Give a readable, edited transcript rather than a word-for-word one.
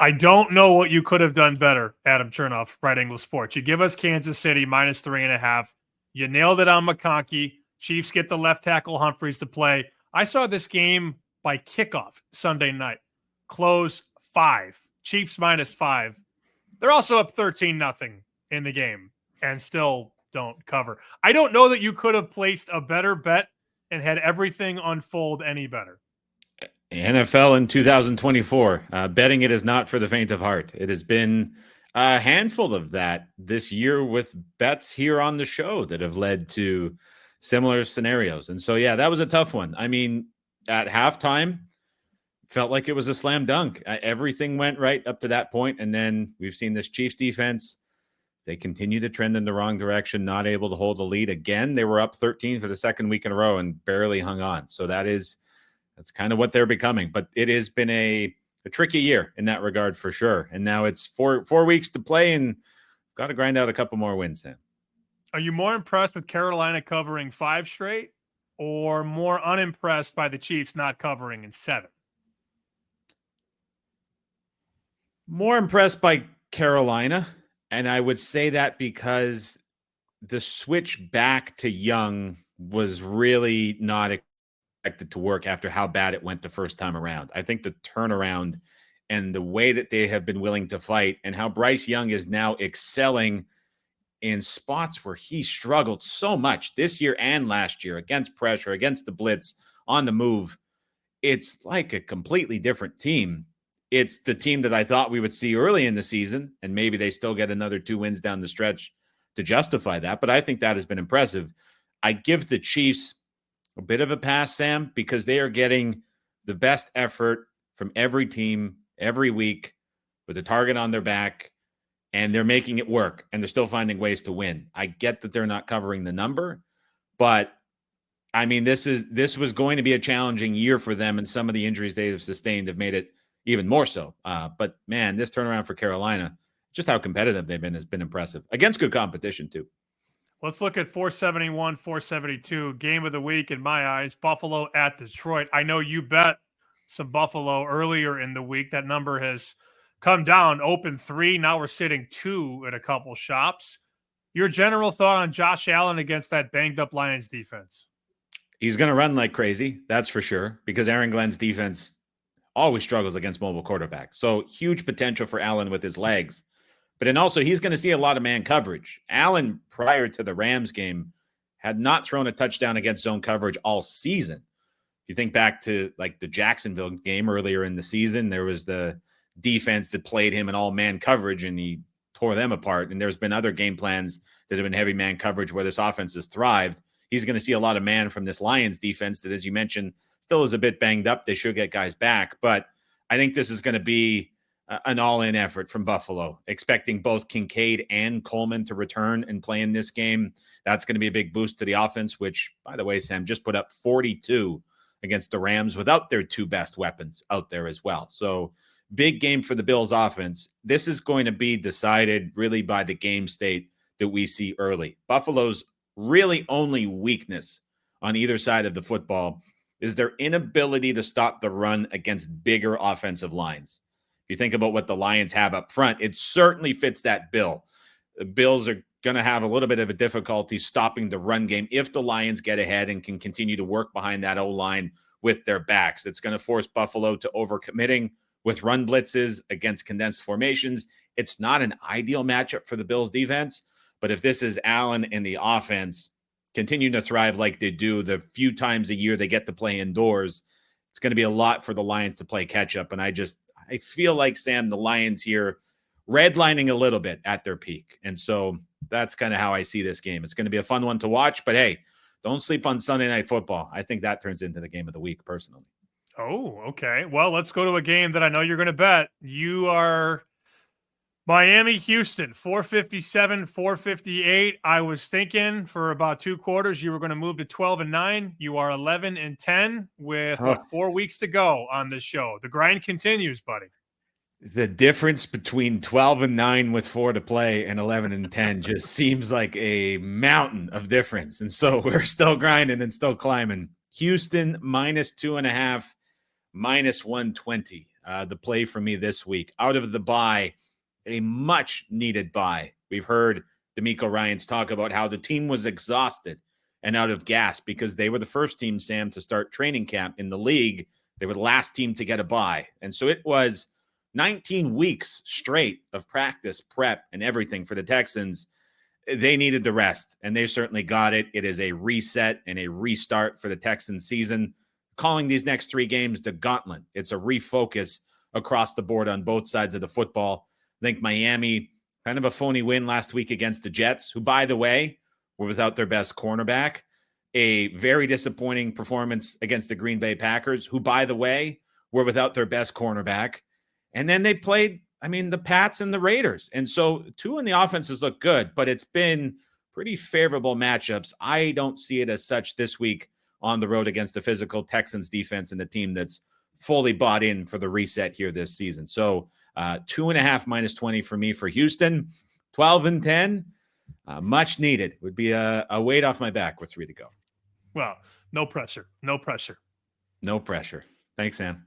I don't know what you could have done better, Adam Chernoff, right Angle Sports. You give us Kansas City -3.5. You nailed it on McConkey. Chiefs get the left tackle Humphreys to play. I saw this game by kickoff Sunday night. Close 5. Chiefs -5. They're also up 13-0 in the game and still don't cover. I don't know that you could have placed a better bet and had everything unfold any better. NFL in 2024. Betting it is not for the faint of heart. It has been a handful of that this year with bets here on the show that have led to similar scenarios. And so, yeah, that was a tough one. I mean, at halftime, felt like it was a slam dunk. Everything went right up to that point. And then we've seen this Chiefs defense. They continue to trend in the wrong direction, not able to hold the lead. Again, they were up 13 for the second week in a row and barely hung on. So that's kind of what they're becoming. But it has been a tricky year in that regard for sure. And now it's four weeks to play and got to grind out a couple more wins, Sam. Are you more impressed with Carolina covering 5 straight or more unimpressed by the Chiefs not covering in 7? More impressed by Carolina. And I would say that because the switch back to Young was really not expected to work after how bad it went the first time around. I think the turnaround and the way that they have been willing to fight and how Bryce Young is now excelling in spots where he struggled so much this year and last year against pressure, against the blitz, on the move. It's like a completely different team. It's the team that I thought we would see early in the season, and maybe they still get another 2 wins down the stretch to justify that. But I think that has been impressive. I give the Chiefs a bit of a pass, Sam, because they are getting the best effort from every team every week with a target on their back, and they're making it work, and they're still finding ways to win. I get that they're not covering the number, but I mean, this was going to be a challenging year for them, and some of the injuries they have sustained have made it even more so. But man, this turnaround for Carolina, just how competitive they've been has been impressive against good competition too. Let's look at 471, 472 game of the week in my eyes. Buffalo at Detroit. I know you bet some Buffalo earlier in the week. That number has come down, open 3. Now we're sitting 2 at a couple shops. Your general thought on Josh Allen against that banged up Lions defense? He's going to run like crazy. That's for sure, because Aaron Glenn's defense always struggles against mobile quarterbacks. So huge potential for Allen with his legs. But then also he's going to see a lot of man coverage. Allen, prior to the Rams game, had not thrown a touchdown against zone coverage all season. If you think back to like the Jacksonville game earlier in the season, there was the defense that played him in all man coverage and he tore them apart. And there's been other game plans that have been heavy man coverage where this offense has thrived. He's going to see a lot of man from this Lions defense that, as you mentioned, still is a bit banged up. They should get guys back. But I think this is going to be an all-in effort from Buffalo, expecting both Kincaid and Coleman to return and play in this game. That's going to be a big boost to the offense, which, by the way, Sam, just put up 42 against the Rams without their 2 best weapons out there as well. So big game for the Bills offense. This is going to be decided really by the game state that we see early. Buffalo's really only weakness on either side of the football is their inability to stop the run against bigger offensive lines. If you think about what the Lions have up front, it certainly fits that bill. The Bills are going to have a little bit of a difficulty stopping the run game if the Lions get ahead and can continue to work behind that O-line with their backs. It's going to force Buffalo to overcommitting with run blitzes against condensed formations. It's not an ideal matchup for the Bills defense, but if this is Allen and the offense continue to thrive like they do the few times a year they get to play indoors, it's going to be a lot for the Lions to play catch up. And I feel like, Sam, the Lions here redlining a little bit at their peak. And so that's kind of how I see this game. It's going to be a fun one to watch, but hey, don't sleep on Sunday Night Football. I think that turns into the game of the week personally. Oh, okay. Well, let's go to a game that I know you're going to bet. You are Miami, Houston, 457, 458. I was thinking for about 2 quarters you were going to move to 12-9. You are 11-10 with 4 weeks to go on this show. The grind continues, buddy. The difference between 12-9 with 4 to play and 11-10 just seems like a mountain of difference. And so we're still grinding and still climbing. Houston -2.5, -120. the play for me this week. Out of the bye, a much needed bye. We've heard D'Amico Ryans talk about how the team was exhausted and out of gas because they were the first team, Sam, to start training camp in the league. They were the last team to get a bye. And so it was 19 weeks straight of practice, prep, and everything for the Texans. They needed the rest, and they certainly got it. It is a reset and a restart for the Texans season. Calling these next 3 games the gauntlet. It's a refocus across the board on both sides of the football. I think Miami, kind of a phony win last week against the Jets, who, by the way, were without their best cornerback. A very disappointing performance against the Green Bay Packers, who, by the way, were without their best cornerback. And then they played, the Pats and the Raiders. And so 2 in the offenses look good, but it's been pretty favorable matchups. I don't see it as such this week on the road against the physical Texans defense and the team that's fully bought in for the reset here this season. So 2.5 minus 20 for me for Houston. 12-10, much needed. Would be a weight off my back with 3 to go. Well, no pressure. No pressure. No pressure. Thanks, Sam.